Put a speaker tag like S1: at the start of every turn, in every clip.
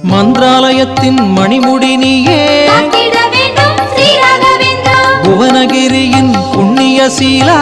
S1: மந்திராலயத்தின் மணிமுடி நீயே புவனகிரியின் புண்ணிய சீலா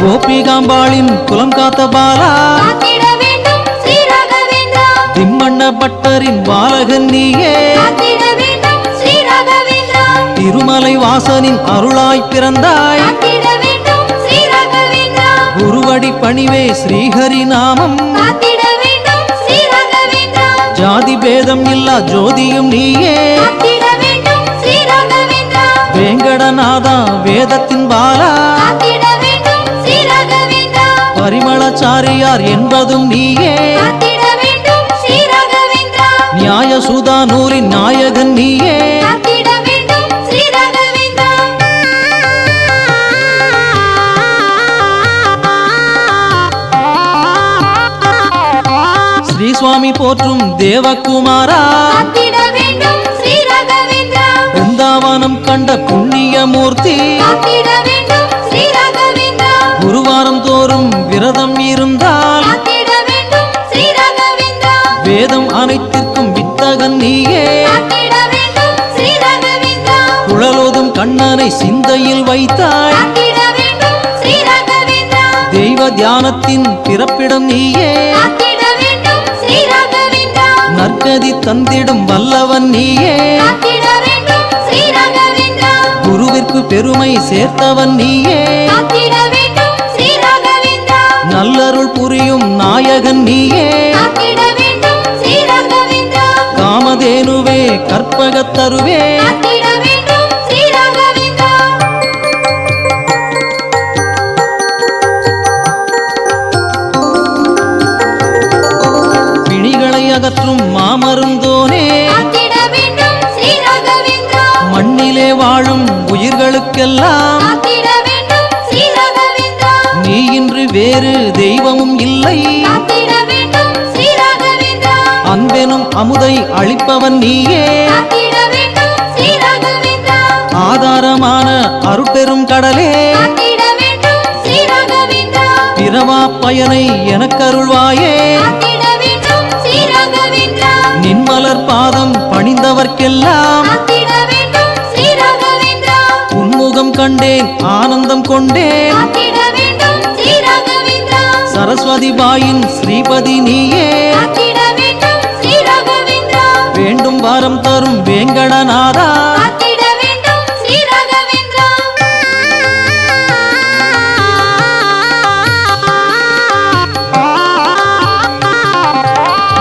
S1: கோபிகாம்பாளின் குலம் காத்த பாலா திம்மண்ண பட்டரின் பாலகன் நீயே திருமலை வாசனின் அருளாய் பிறந்தாய் குருவடி பணிவே ஸ்ரீஹரி நாமம் ஜாதி பேதம் இல்லா ஜோதியும் நீயே வேங்கடநாதா வேதத்தின் பாலா பரிமளச்சாரியார் என்பதும் நீயே நியாயசுதா நூலின் நாயகன் நீயே ஸ்ரீ சுவாமி போற்றும் தேவகுமாரா பிருந்தாவனம் கண்ட புண்ணியமூர்த்தி குருவாரம் தோறும் விரதம் இருந்தால் வேதம் அனைத்திற்கும் வித்தகன் நீயே குழலோதும் கண்ணனை சிந்தையில் வைத்தாய் தெய்வ தியானத்தின் பிறப்பிடம் நீயே நற்கதி தந்திடும் வல்லவன் நீயே குருவிற்கு பெருமை சேர்த்தவன் நீயே நல்லருள் புரியும் நாயகன் நீயே காமதேனுவே கற்பகத்தருவே பிணிகளை அகற்றும் மாமருந்தோனே மண்ணிலே வாழும் உயிர்களுக்கெல்லாம் நீ இன்று வேறு தெய்வமும் இல்லை அன்பெனும் அமுதை அளிப்பவன் நீயே ஆதாரமான அருட்பெரும் கடலே பிறவா பயனை எனக்கருள்வாயே நின்மலர் பாதம் பணிந்தவர்க்கெல்லாம் உன்முகம் கண்டேன் ஆனந்தம் கொண்டேன் சரஸ்வதி பாயின் ஸ்ரீபதி நீயே வேண்டும் வாரம் தரும் வேங்கடநாதா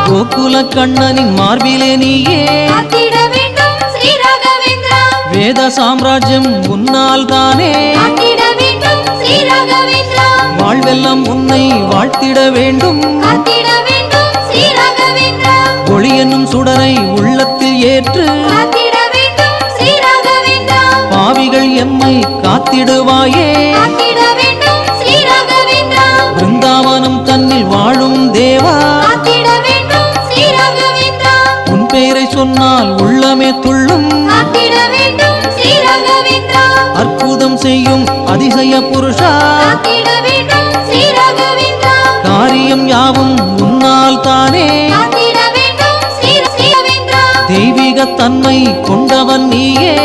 S1: கோகுல கண்ணனின் மார்பிலே நீயே வேத சாம்ராஜ்யம் உன்னால் தானே வாழ்வெல்லாம் உன்னை வாழ்த்திட வேண்டும் ஒளி என்னும் சுடரை உள்ளத்தில் ஏற்று பாவிகள் எம்மை காத்திடுவாயே பிருந்தாவனம் தன்னில் வாழும் தேவா உன் பெயரை சொன்னால் உள்ளமே துள்ளும் அற்புதம் செய்யும் அதிசய புருஷா காரியம் யாவும் உன்னால் தானே தெய்வீக தன்மை கொண்டவன் நீயே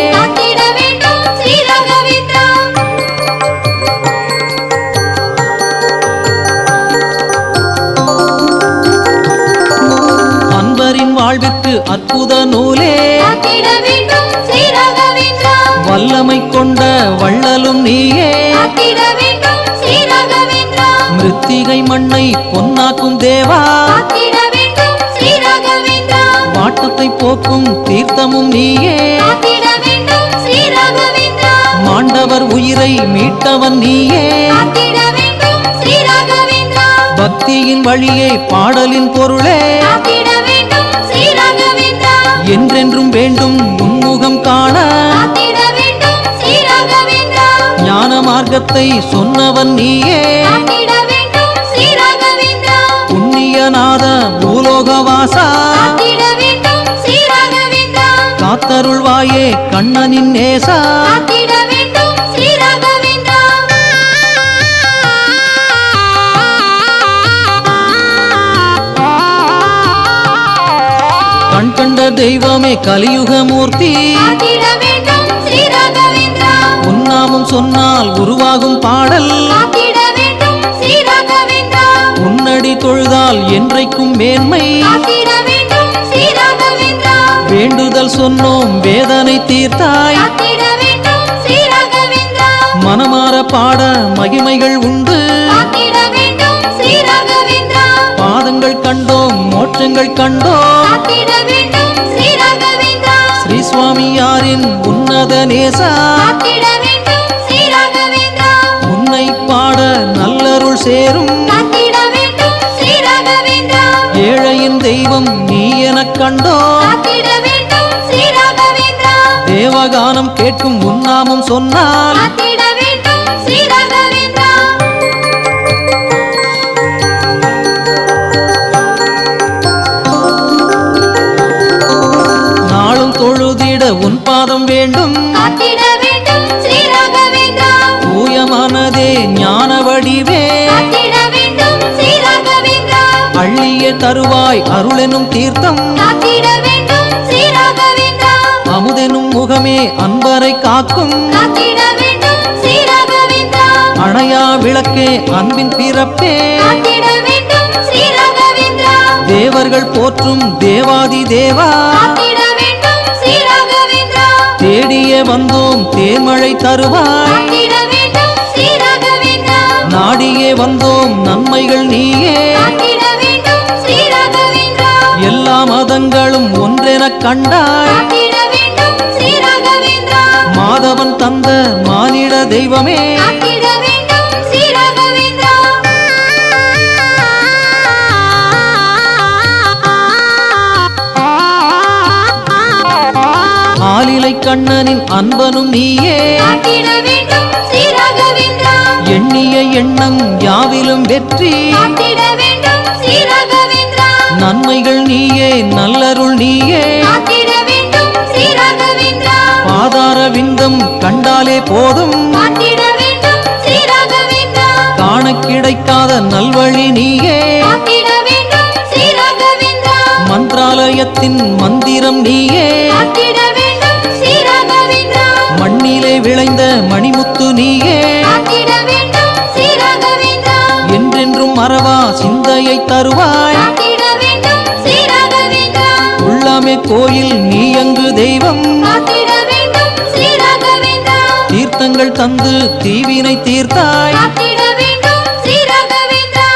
S1: அன்பரின் வாழ்விற்கு அற்புத நூலே வல்லமை கொண்ட வள்ளலும் நீயே மிருத்திகை மண்ணை பொன்னாக்கும் தேவா வாட்டத்தை போக்கும் தீர்த்தமும் நீயே மாண்டவர் உயிரை மீட்டவன் நீயே பக்தியின் வழியே பாடலின் பொருளே என்றென்றும் வேண்டும் உன்முகம் காண ஞான மார்க்கத்தை சொன்னவன் நீயே புண்ணியநாத பூலோகவாசா காத்தருள்வாயே கண்ணனின் நேசா தெய்வமே கலியுகமூர்த்தி
S2: காத்திட வேண்டும் ஸ்ரீ ராகவேந்திரா.
S1: உன்னாமம் சொன்னால் உருவாகும் பாடல்
S2: காத்திட வேண்டும் ஸ்ரீ ராகவேந்திரா.
S1: உன்னடி தொழுதால் என்றைக்கும் மேன்மை
S2: காத்திட வேண்டும் ஸ்ரீ ராகவேந்திரா.
S1: வேண்டுதல் சொன்னோம் வேதனை தீர்த்தாய்
S2: காத்திட வேண்டும் ஸ்ரீ ராகவேந்திரா.
S1: மனமாற பாட மகிமைகள் உண்டு
S2: காத்திட வேண்டும் ஸ்ரீ ராகவேந்திரா.
S1: பாதங்கள் கண்டோம் மோட்சங்கள் கண்டோம்
S2: காத்திட வேண்டும் ஸ்ரீ ராகவேந்திரா.
S1: ஸ்ரீ சுவாமியாரின் உன்னத நேசா
S2: காத்திட வேண்டும் ஸ்ரீ ராகவேந்திரா.
S1: உன்னை பாட நல்லருள் சேரும்
S2: காத்திட வேண்டும் ஸ்ரீ ராகவேந்திரா.
S1: ஏழையின் தெய்வம் நீ எனக் கண்டோம்
S2: காத்திட வேண்டும் ஸ்ரீ ராகவேந்திரா.
S1: தேவகானம் கேட்கும் உன்னாமம் சொன்னால்
S2: காத்திட வேண்டும் ஸ்ரீ ராகவேந்திரா.
S1: நாளும் தொழுதிட உன் பாதம் வேண்டும்
S2: காத்திட வேண்டும் ஸ்ரீ ராகவேந்திரா.
S1: தூய மனதே ஞான வடிவே
S2: காத்திட வேண்டும் ஸ்ரீ ராகவேந்திரா.
S1: அள்ளிய தருவாய் அருளெனும் தீர்த்தம்
S2: காத்திட வேண்டும் ஸ்ரீ ராகவேந்திரா.
S1: அமுதெனும் முகமே அன்பரை காக்கும்
S2: காத்திட வேண்டும் ஸ்ரீ ராகவேந்திரா.
S1: அணையா விளக்கே அன்பின் பிறப்பே
S2: காத்திட வேண்டும் ஸ்ரீ ராகவேந்திரா.
S1: தேவர்கள் போற்றும் தேவாதி தேவா
S2: காத்திட வேண்டும் ஸ்ரீ ராகவேந்திரா.
S1: தேடிய வந்தோம் தேமழை தருவாய்
S2: காத்திட வேண்டும் ஸ்ரீ ராகவேந்திரா.
S1: நாடியே வந்தோம் நன்மைகள் நீயே
S2: காத்திட வேண்டும் ஸ்ரீ ராகவேந்திரா.
S1: எல்லா மதங்களும் ஒன்றெனக் கண்டாய்
S2: காத்திட வேண்டும் ஸ்ரீ ராகவேந்திரா.
S1: மாதவன் தந்த மானிட தெய்வமே
S2: காத்திட வேண்டும் ஸ்ரீ ராகவேந்திரா.
S1: ஆலிலை கண்ணனின் அன்பனும் நீயே
S2: காத்திட வேண்டும் ஸ்ரீ ராகவேந்திரா.
S1: எண்ணிய எண்ணம் யாவிலும் வெற்றி
S2: காத்திட வேண்டும் ஸ்ரீ ராகவேந்திரா.
S1: நன்மைகள் நீயே நல்லருள் நீயே
S2: காத்திட வேண்டும் ஸ்ரீ ராகவேந்திரா.
S1: பாதார விந்தம் கண்டாலே போதும்
S2: காத்திட வேண்டும் ஸ்ரீ ராகவேந்திரா.
S1: காண கிடைக்காத நல்வழி நீயே
S2: காத்திட வேண்டும் ஸ்ரீ ராகவேந்திரா.
S1: மந்திராலயத்தின் மந்திரம் நீயே
S2: காத்திட வேண்டும் ஸ்ரீ ராகவேந்திரா.
S1: மண்ணிலே விளைந்த மணிமுத்து நீயே
S2: காத்திட வேண்டும் ஸ்ரீ ராகவேந்திரா.
S1: என்றென்றும் மறவா சிந்தையை தருவாய்
S2: காத்திட வேண்டும் ஸ்ரீ ராகவேந்திரா.
S1: உள்ளாமே கோயில் நீ அங்கு தெய்வம்
S2: காத்திட வேண்டும் ஸ்ரீ ராகவேந்திரா.
S1: தீர்த்தங்கள் தந்து தீவினை தீர்த்தாய்
S2: காத்திட வேண்டும் ஸ்ரீ ராகவேந்திரா.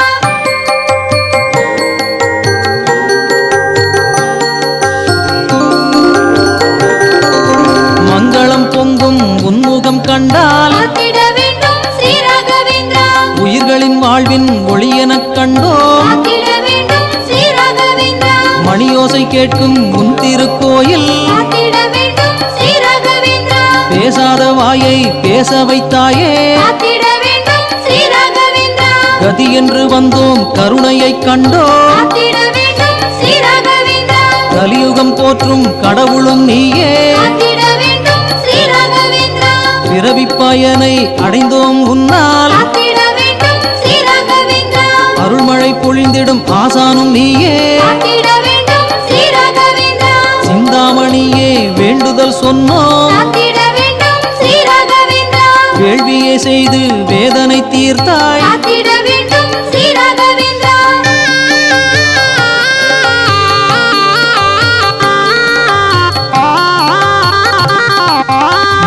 S1: மங்களம் பொங்கும் உன்முகம் கண்டால்
S2: காத்திட வேண்டும் ஸ்ரீ ராகவேந்திரா.
S1: உயிர்களின் வாழ்வின் ஒளியெனக் கண்டோம்
S2: காத்திட வேண்டும் ஸ்ரீ ராகவேந்திரா.
S1: மணியோசை கேட்கும் உன் திருக்கோயில்
S2: காத்திட வேண்டும் ஸ்ரீ ராகவேந்திரா.
S1: பேசாத வாயை பேச வைத்தாயே
S2: காத்திட வேண்டும் ஸ்ரீ ராகவேந்திரா.
S1: கதி என்று வந்தோம் கருணையைக் கண்டோம்
S2: காத்திட வேண்டும் ஸ்ரீ ராகவேந்திரா.
S1: கலியுகம் போற்றும் கடவுளும் நீயே
S2: காத்திட வேண்டும் ஸ்ரீ ராகவேந்திரா.
S1: பிறவி பயனை அடைந்தோம் உன்னால்
S2: காத்திட வேண்டும் ஸ்ரீ ராகவேந்திரா.
S1: அருள்மழை பொழிந்திடும் ஆசானும் நீயே
S2: காத்திட வேண்டும் ஸ்ரீ ராகவேந்திரா.
S1: சிந்தாமணியே வேண்டுதல் சொன்னோம்
S2: காத்திட வேண்டும் ஸ்ரீ ராகவேந்திரா.
S1: வேள்வியை செய்து வேதனை தீர்த்தாய்
S2: காத்திட வேண்டும் ஸ்ரீ ராகவேந்திரா.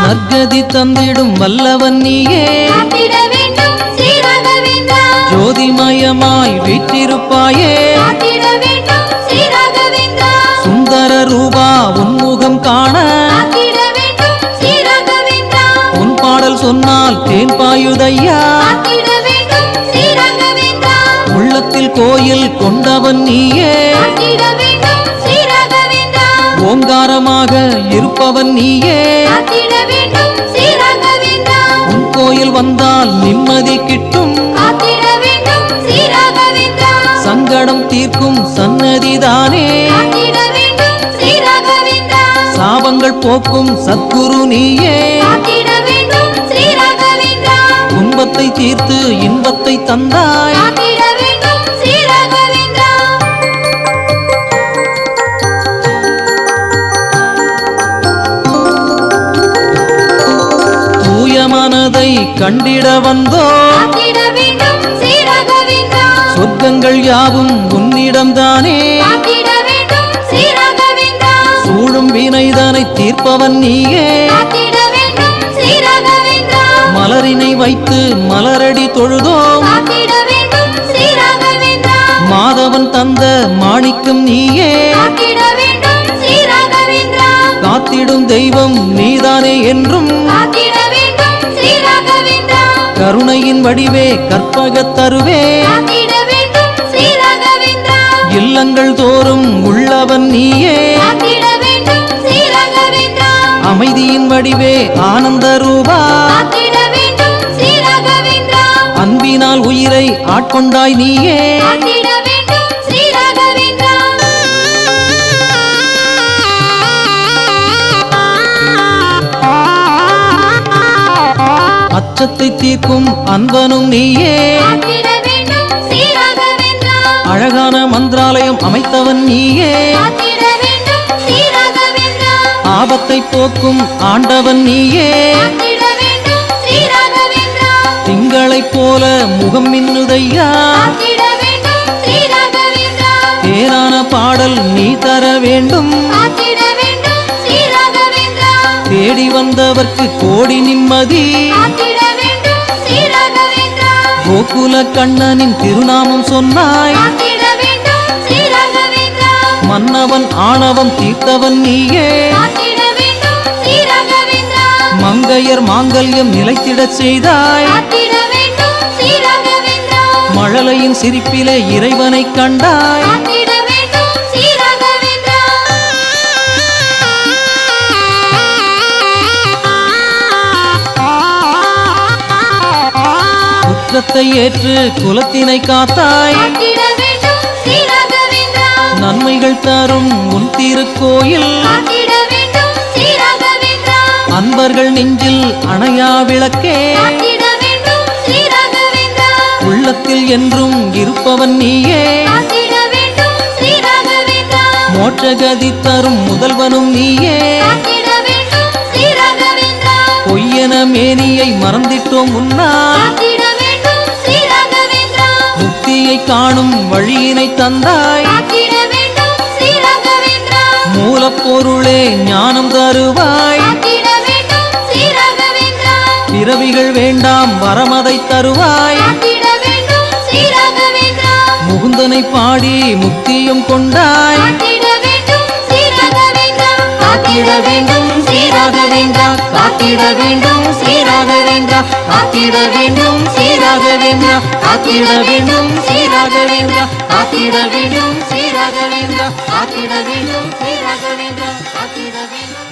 S1: நற்கதி தந்திடும் வல்லவன் நீயே
S2: காத்திட வேண்டும் ஸ்ரீ ராகவேந்திரா.
S1: ஜோதிமயமாய் வீற்றிருப்பாயே
S2: காத்திட வேண்டும் ஸ்ரீ ராகவேந்திரா.
S1: சுந்தர ரூபா உன்முகம் காண
S2: காத்திட வேண்டும் ஸ்ரீ ராகவேந்திரா.
S1: உன் பாடல் சொன்னால் தேன் பாயுதையா
S2: காத்திட வேண்டும் ஸ்ரீ ராகவேந்திரா.
S1: உள்ளத்தில் கோயில் கொண்டவன் நீயே
S2: காத்திட வேண்டும் ஸ்ரீ ராகவேந்திரா.
S1: ஓங்காரமாக இருப்பவன் நீயே
S2: காத்திட வேண்டும் ஸ்ரீ ராகவேந்திரா.
S1: உன் கோயில் வந்தால் நிம்மதி கிட்டும்
S2: காத்திட வேண்டும் ஸ்ரீ ராகவேந்திரா.
S1: சங்கடம் தீர்க்கும் சன்னதிதானே
S2: காத்திட வேண்டும் ஸ்ரீ ராகவேந்திரா.
S1: சாபங்கள் போக்கும் சத்குரு நீயே
S2: காத்திட வேண்டும் ஸ்ரீ ராகவேந்திரா.
S1: துன்பத்தை தீர்த்து இன்பத்தை தந்தாய்
S2: காத்திட வேண்டும் ஸ்ரீ ராகவேந்திரா.
S1: கண்டிட வந்தோ
S2: காத்திட வேண்டும் ஸ்ரீ ராகவேந்திரா
S1: சொர்க்கங்கள் யாவும் உன்னிடம்தானே
S2: காத்திட வேண்டும் ஸ்ரீ ராகவேந்திரா
S1: சூழும் வினைதனை தீர்ப்பவன் நீயே
S2: காத்திட வேண்டும் ஸ்ரீ ராகவேந்திரா
S1: மலரினை வைத்து மலரடி தொழுதோம்
S2: காத்திட வேண்டும் ஸ்ரீ ராகவேந்திரா
S1: மாதவன் தந்த மாணிக்கம் நீயே
S2: காத்திட வேண்டும் ஸ்ரீ ராகவேந்திரா
S1: காத்திடும் தெய்வம் நீதானே என்றும்
S2: காத்திட வேண்டும் ஸ்ரீ ராகவேந்திரா
S1: கருணையின் வடிவே கற்பகத் தருவே
S2: காத்திட வேண்டும் ஸ்ரீ ராகவேந்திரா
S1: இல்லங்கள் தோறும் உள்ளவன் நீயே
S2: காத்திட வேண்டும் ஸ்ரீ ராகவேந்திரா
S1: அமைதியின் வடிவே ஆனந்த ரூபா
S2: காத்திட வேண்டும் ஸ்ரீ ராகவேந்திரா
S1: அன்பினால் உயிரை ஆட்கொண்டாய் நீயே
S2: காத்திட வேண்டும் ஸ்ரீ ராகவேந்திரா
S1: அச்சத்தை தீர்க்கும் அன்பனும் நீயே
S2: காத்திட வேண்டும் ஸ்ரீ ராகவேந்திரா
S1: அழகான மந்திராலயம் அமைத்தவன் நீயே
S2: காத்திட வேண்டும் ஸ்ரீ ராகவேந்திரா
S1: ஆபத்தை போக்கும் ஆண்டவன் நீயே
S2: காத்திட வேண்டும் ஸ்ரீ ராகவேந்திரா
S1: திங்களைப் போல முகம் மின்னுதையா
S2: காத்திட வேண்டும் ஸ்ரீ ராகவேந்திரா
S1: தேனான பாடல் நீ தர வேண்டும்
S2: காத்திட வேண்டும் ஸ்ரீ ராகவேந்திரா
S1: தேடி வந்தவர்க்கு கோடி நிம்மதி
S2: காத்திட வேண்டும் ஸ்ரீ ராகவேந்திரா
S1: கோகுல கண்ணனின் திருநாமம் சொன்னாய்
S2: காத்திட வேண்டும் ஸ்ரீ ராகவேந்திரா
S1: மன்னவன் ஆணவம் தீர்த்தவன் நீயே
S2: காத்திட வேண்டும் ஸ்ரீ ராகவேந்திரா
S1: மங்கையர் மாங்கல்யம் நிலைத்திடச் செய்தாய்
S2: காத்திட வேண்டும் ஸ்ரீ ராகவேந்திரா
S1: மழலையின் சிரிப்பிலே இறைவனைக் கண்டாய்
S2: காத்திட வேண்டும் ஸ்ரீ ராகவேந்திரா
S1: குற்றத்தை ஏற்று குலத்தினை காத்தாய்
S2: காத்திட வேண்டும் ஸ்ரீ ராகவேந்திரா
S1: நன்மைகள் தரும் உன் திருக்கோயில்
S2: காத்திட வேண்டும் ஸ்ரீ ராகவேந்திரா
S1: அன்பர்கள் நெஞ்சில் அணையா விளக்கே
S2: காத்திட வேண்டும் ஸ்ரீ ராகவேந்திரா
S1: உள்ளத்தில் என்றும் இருப்பவன் நீயே
S2: காத்திட வேண்டும் ஸ்ரீ ராகவேந்திரா
S1: மோட்சகதி தரும் முதல்வனும் நீயே
S2: காத்திட வேண்டும் ஸ்ரீ ராகவேந்திரா
S1: பொய்யென மேனியை மறந்திட்டோம் உன்னால்
S2: காத்திட வேண்டும் ஸ்ரீ ராகவேந்திரா
S1: முக்தியை காணும் வழியினை தந்தாய்
S2: காத்திட வேண்டும் ஸ்ரீ ராகவேந்திரா
S1: மூலப்பொருளே ஞானம் தருவாய்
S2: காத்திட வேண்டும் ஸ்ரீ ராகவேந்திரா
S1: பிறவிகள் வேண்டாம் வரமதை தருவாய்
S2: காத்திட வேண்டும் ஸ்ரீ ராகவேந்திரா
S1: முகுந்தனை பாடி முக்தியும் கொண்டாய்
S2: காத்திட வேண்டும் ஸ்ரீ ராகவேந்திரா காத்திட வேண்டும் ஸ்ரீ ராகவேந்திரா காத்திட வேண்டும் ஸ்ரீ ராகவேந்திரா காத்திட வேண்டும் ஸ்ரீ ராகவேந்திரா காத்திட வேண்டும் ஸ்ரீ ராகவேந்திரா காத்திட வேண்டும் ஸ்ரீ ராகவேந்திரா காத்திட வேண்டும் ஸ்ரீ ராகவேந்திரா காத்திட வேண்டும்